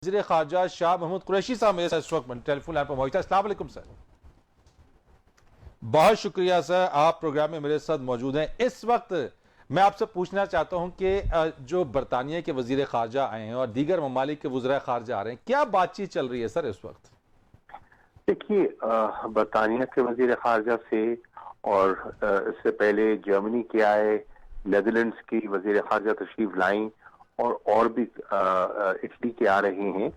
وزیر خارجہ شاہ محمود قریشی صاحب میرے ساتھ اس وقت ٹیلی فون لائن پر موجود ہے۔ السلام علیکم سر۔ بہت شکریہ سر، آپ پروگرام میں میرے ساتھ موجود ہیں۔ اس وقت میں آپ سے پوچھنا چاہتا ہوں کہ جو برطانیہ کے وزیر خارجہ آئے ہیں اور دیگر ممالک کے وزراء خارجہ آ رہے ہیں، کیا بات چیت چل رہی ہے سر اس وقت؟ دیکھیے، برطانیہ کے وزیر خارجہ سے اور اس سے پہلے جرمنی کے آئے، نیدرلینڈز کی وزیر خارجہ تشریف لائیں اور بھی اٹلی کے آ رہے ہیں۔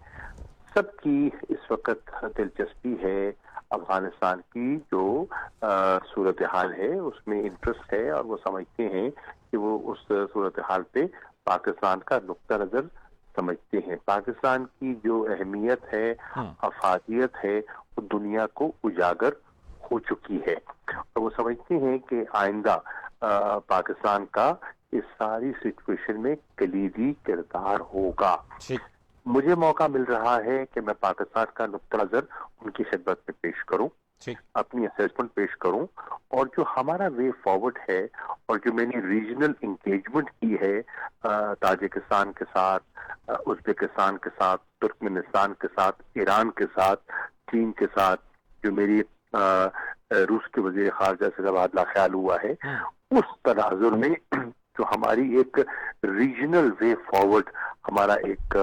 سب کی اس وقت دلچسپی ہے افغانستان کی جو صورتحال ہے اس میں انٹرسٹ ہے، اور وہ سمجھتے ہیں کہ وہ اس صورتحال پہ پاکستان کا نقطہ نظر سمجھتے ہیں۔ پاکستان کی جو اہمیت ہے، افادیت ہے، وہ دنیا کو اجاگر ہو چکی ہے، اور وہ سمجھتے ہیں کہ آئندہ پاکستان کا اس ساری سچویشن میں کلیدی کردار ہوگا۔ مجھے موقع مل رہا ہے کہ میں پاکستان کا نقطہ نظر ان کی خدمت میں پیش کروں، اپنی اسیسمنٹ پیش کروں، اور جو ہمارا وے فارورڈ ہے اور جو میں نے ریجنل انگیجمنٹ کی ہے تاجکستان کے ساتھ، ازبکستان کے ساتھ، ترکمنستان کے ساتھ، ایران کے ساتھ، چین کے ساتھ، جو میری روس کے وزیر خارجہ سے تبادلہ خیال ہوا ہے، اس تناظر میں جو ہماری ایک ریجنل وے فارورڈ، ہمارا ایک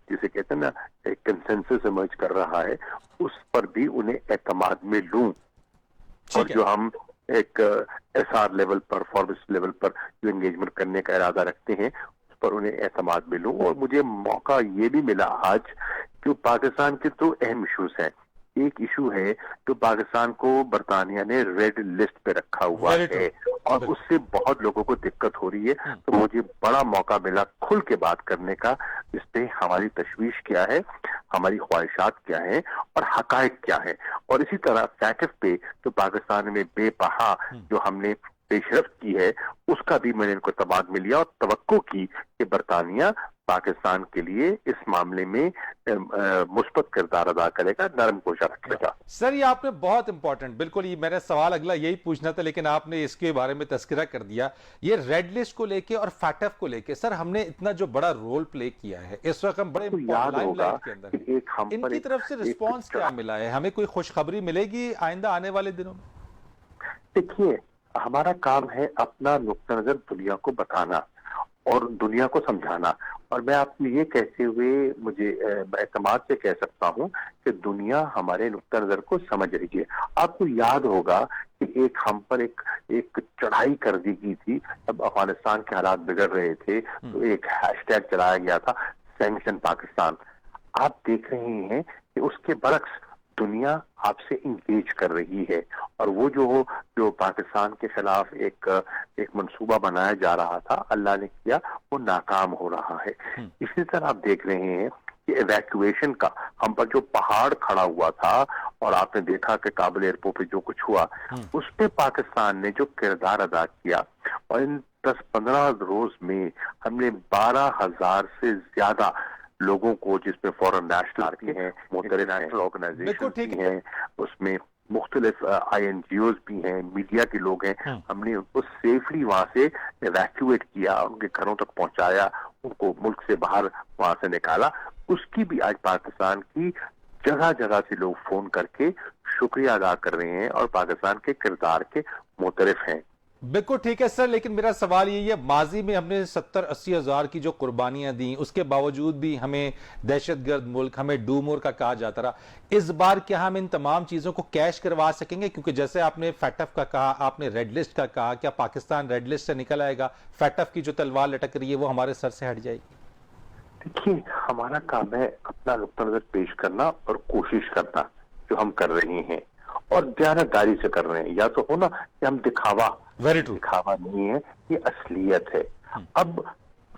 جسے کہتے ہیں نا ایک کنسنسس ایمرج کر رہا ہے، اس پر بھی انہیں اعتماد میں لوں، اور جو ہم ایک ایس آر لیول پر، فارمس لیول پر جو انگیجمنٹ کرنے کا ارادہ رکھتے ہیں، اس پر انہیں اعتماد میں لوں۔ اور مجھے موقع یہ بھی ملا آج کہ پاکستان کے تو اہم ایشوز ہیں۔ ایک ایشو ہے جو پاکستان کو برطانیہ نے ریڈ لسٹ پہ رکھا ہوا ہے، اور اس سے بہت لوگوں کو دقت ہو رہی ہے، تو مجھے بڑا موقع ملا کھل کے بات کرنے کا، اس پہ ہماری تشویش کیا ہے، ہماری خواہشات کیا ہیں، اور حقائق کیا ہیں، اور اسی طرح فیکٹ پہ جو پاکستان میں بے پہا جو ہم نے پیش رفت کی ہے، اس کا بھی میں نے ان کو اعتماد میں لیا، اور توقع کی کہ برطانیہ پاکستان کے لیے اس معاملے میں مثبت کردار ادا کرے گا، نرم گوشہ رکھے گا۔ سر یہ آپ نے بہت امپورٹنٹ، بالکل یہ میرا سوال اگلا یہی پوچھنا تھا، لیکن آپ نے اس کے بارے میں تذکرہ کر دیا۔ یہ ریڈ لسٹ کو لے کے اور فیٹف کو لے کے سر ہم نے اتنا جو بڑا رول پلے کیا ہے، اس وقت ہم بڑے لائم لائٹ کے اندر ہیں، ان کی طرف سے رسپانس کیا ملا ہے؟ ہمیں کوئی خوشخبری ملے گی آئندہ آنے والے دنوں میں؟ دیکھیے، ہمارا کام ہے اپنا نقطہ نظر دنیا کو بتانا اور دنیا کو سمجھانا، اور میں آپ کو یہ کہتے ہوئے مجھے اعتماد سے کہہ سکتا ہوں کہ دنیا ہمارے نقطہ نظر کو سمجھ رہی ہے۔ آپ کو یاد ہوگا کہ ہم پر ایک چڑھائی کر دی گئی تھی جب افغانستان کے حالات بگڑ رہے تھے، تو ایک ہیش ٹیگ چلایا گیا تھا سینکشن پاکستان۔ آپ دیکھ رہے ہیں کہ اس کے برعکس دنیا آپ سے انگیج کر رہی ہے، اور وہ جو پاکستان کے خلاف ایک منصوبہ بنایا جا رہا تھا، اللہ نے کیا وہ ناکام ہو رہا ہے۔ اسی طرح آپ دیکھ رہے ہیں کہ ایویکویشن کا ہم پر جو پہاڑ کھڑا ہوا تھا، اور آپ نے دیکھا کہ کابل ایئرپورٹ پہ جو کچھ ہوا، اس پہ پاکستان نے جو کردار ادا کیا، اور ان 10-15 روز میں ہم نے 12,000 سے زیادہ لوگوں کو، جس میں فورن نیشنل بھی ہیں، مختلف نیشنل آرگنائزیشن بھی ہیں، اس میں مختلف آئی این جی اوز بھی ہیں، میڈیا کے لوگ ہیں، ہم نے ان کو سیفلی وہاں سے ایویکویٹ کیا، ان کے گھروں تک پہنچایا، ان کو ملک سے باہر وہاں سے نکالا۔ اس کی بھی آج پاکستان کی جگہ جگہ سے لوگ فون کر کے شکریہ ادا کر رہے ہیں، اور پاکستان کے کردار کے معترف ہیں۔ بالکل ٹھیک ہے سر، لیکن میرا سوال یہ ہے، ماضی میں ہم نے 70-80 ہزار کی جو قربانیاں دیں، اس کے باوجود بھی ہمیں دہشت گرد ملک، ہمیں ڈومور کا کہا جاتا رہا۔ اس بار کیا ہم ان تمام چیزوں کو کیش کروا سکیں گے؟ کیونکہ جیسے آپ نے فیٹف کا کہا، آپ نے ریڈ لسٹ کا کہا، کیا پاکستان ریڈ لسٹ سے نکل آئے گا؟ فیٹف کی جو تلوار لٹک رہی ہے وہ ہمارے سر سے ہٹ جائے گی؟ دیکھیے، ہمارا کام ہے اپنا نقطہ نظر پیش کرنا اور کوشش کرنا، جو ہم کر رہے ہیں، اور دیانتداری سے کر رہے ہیں۔ یا تو ہونا کہ ہم دکھاوا نہیں ہے، یہ اصلیت ہے۔ اب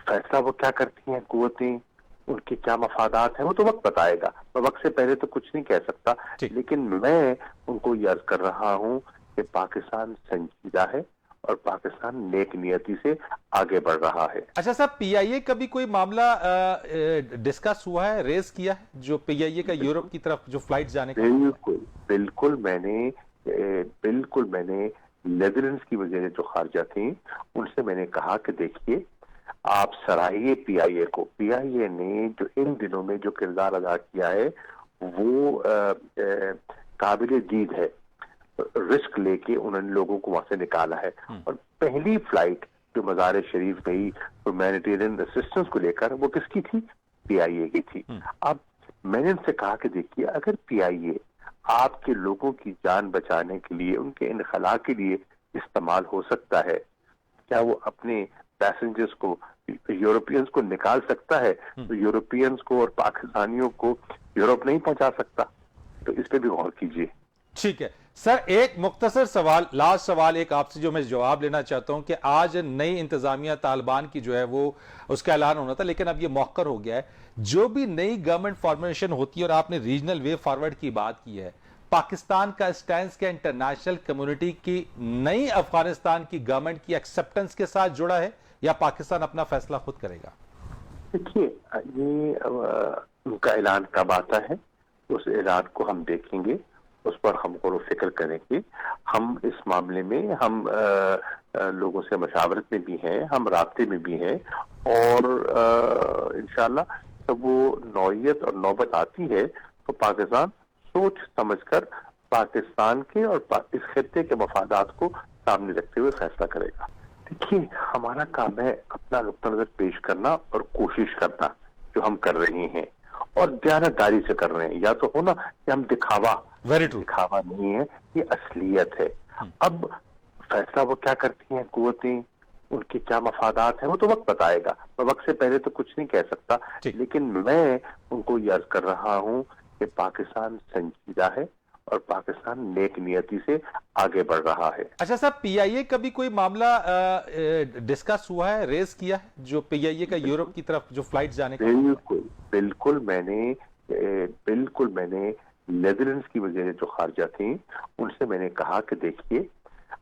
فیصلہ وہ کیا کرتی ہیں قوتیں، ان کے کیا مفادات ہیں، وہ تو وقت بتائے گا، میں وقت سے پہلے تو کچھ نہیں کہہ سکتا، لیکن میں ان کو یہ عرض کر رہا ہوں کہ پاکستان سنجیدہ ہے، اور پاکستان نیک نیتی سے آگے بڑھ رہا ہے۔ اچھا صاحب، پی آئی اے کا بھی کوئی معاملہ ڈسکس ہوا ہے، ریز کیا ہے، جو پی آئی اے کا یورپ کی طرف جو فلائٹ جانے کا؟ بالکل میں نے نیدرلینڈز کی وزیر جو خارجہ تھیں، ان سے میں نے کہا کہ دیکھیے، آپ سراہیے پی آئی اے کو. پی آئی اے نے جو ان دنوں میں جو کردار ادا کیا ہے وہ قابل دید ہے. رسک لے کے انہوں نے لوگوں کو وہاں سے نکالا ہے, اور پہلی فلائٹ جو مزار شریف گئی ہیومینیٹیرین اسسٹنس کو لے کر وہ کس کی تھی؟ پی آئی اے کی تھی. اب میں نے ان سے کہا کہ دیکھیے, اگر پی آئی اے آپ کے لوگوں کی جان بچانے کے لیے, ان کے انخلاء کے لیے استعمال ہو سکتا ہے, کیا وہ اپنے پیسنجرز کو, یورپینز کو نکال سکتا ہے؟ تو یورپینز کو اور پاکستانیوں کو یورپ نہیں پہنچا سکتا. تو اس پہ بھی غور کیجیے. ٹھیک ہے سر, ایک مختصر سوال, لاسٹ سوال ایک آپ سے جو میں جواب لینا چاہتا ہوں کہ آج نئی انتظامیہ طالبان کی جو ہے وہ اس کا اعلان ہونا تھا, لیکن اب یہ مؤخر ہو گیا ہے. جو بھی نئی گورنمنٹ فارمیشن ہوتی ہے, اور آپ نے ریجنل وے فارورڈ کی بات کی ہے, پاکستان کا اسٹینس کیا انٹرنیشنل کمیونٹی کی نئی افغانستان کی گورنمنٹ کی ایکسپٹنس کے ساتھ جڑا ہے, یا پاکستان اپنا فیصلہ خود کرے گا؟ دیکھیے, یہ ان کا اعلان کب آتا ہے, اس اعلان کو ہم دیکھیں گے, اس پر ہم غور و فکر کریں گے. ہم اس معاملے میں ہم لوگوں سے مشاورت میں بھی ہیں, ہم رابطے میں بھی ہیں, اور انشاءاللہ جب وہ نوعیت اور نوبت آتی ہے تو پاکستان سوچ سمجھ کر پاکستان کے اور اس خطے کے مفادات کو سامنے رکھتے ہوئے فیصلہ کرے گا. دیکھیے, ہمارا کام ہے اپنا نقطہ نظر پیش کرنا اور کوشش کرنا, جو ہم کر رہے ہیں, اور دیانتداری سے کر رہے ہیں. یا تو ہونا کہ ہم دکھاوا نہیں ہے, یہ اصلیت ہے. اب فیصلہ وہ کیا کرتی ہیں قوتیں, ان کے کیا مفادات ہیں, وہ تو وقت بتائے گا. میں وقت سے پہلے تو کچھ نہیں کہہ سکتا, لیکن میں ان کو یہ عرض کر رہا ہوں کہ پاکستان سنجیدہ ہے اور پاکستان نیک نیتی سے آگے بڑھ رہا ہے. اچھا صاحب, پی آئی اے کا بھی کوئی معاملہ ڈسکس ہوا ہے, ریز کیا ہے, جو پی آئی اے کا یورپ کی طرف جو فلائٹ جانے کا؟ بالکل میں نے نیدرلینڈز کی وزیر جو خارجہ تھیں ان سے میں نے کہا کہ دیکھیے,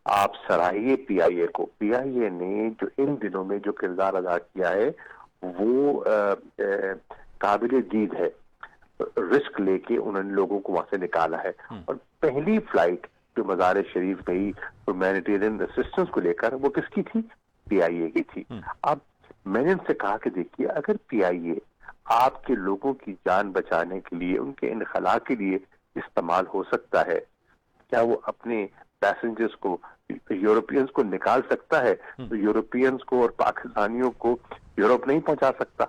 آپ سراہیے پی آئی اے کو. پی آئی اے نے جو ان دنوں میں جو کردار ادا کیا ہے وہ قابل دید ہے. رسک لے کے انہوں نے لوگوں کو وہاں سے نکالا ہے, اور پہلی فلائٹ جو مزار شریف گئی ہیومینیٹیرین اسسٹنس کو لے کر وہ کس کی تھی؟ پی آئی اے کی تھی. اب میں نے ان سے کہا کہ دیکھیے, اگر پی آئی اے آپ کے لوگوں کی جان بچانے کے لیے, ان کے انخلاء کے لیے استعمال ہو سکتا ہے, کیا وہ اپنے پیسنجرز کو, یورپینز کو نکال سکتا ہے؟ تو یورپینز کو اور پاکستانیوں کو یورپ نہیں پہنچا سکتا.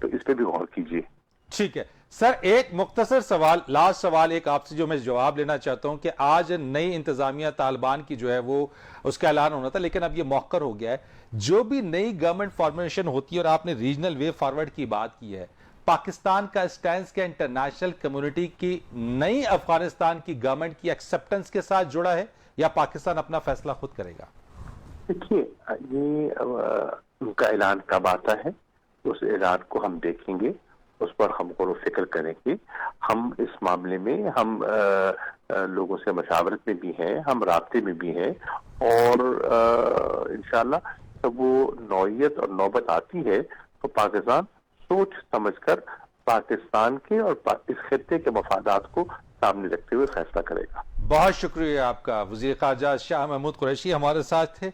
تو اس پہ بھی غور کیجیے. ٹھیک ہے سر, ایک مختصر سوال, لاسٹ سوال ایک آپ سے جو میں جواب لینا چاہتا ہوں کہ آج نئی انتظامیہ طالبان کی جو ہے وہ اس کا اعلان ہونا تھا, لیکن اب یہ مؤخر ہو گیا ہے. جو بھی نئی گورنمنٹ فارمیشن ہوتی ہے, اور آپ نے ریجنل وے فارورڈ کی بات کی ہے, پاکستان کا اسٹینس کیا انٹرنیشنل کمیونٹی کی نئی افغانستان کی گورنمنٹ کی ایکسپٹنس کے ساتھ جڑا ہے, یا پاکستان اپنا فیصلہ خود کرے گا؟ دیکھیے, یہ ان کا اعلان کب آتا ہے, اس اعلان کو ہم دیکھیں گے, اس پر ہم غور و فکر کریں گے. ہم اس معاملے میں ہم لوگوں سے مشاورت میں بھی ہیں, ہم رابطے میں بھی ہیں, اور انشاءاللہ جب وہ نوعیت اور نوبت آتی ہے تو پاکستان سوچ سمجھ کر پاکستان کے اور اس خطے کے مفادات کو سامنے رکھتے ہوئے فیصلہ کرے گا. بہت شکریہ آپ کا. وزیر خارجہ شاہ محمود قریشی ہمارے ساتھ تھے.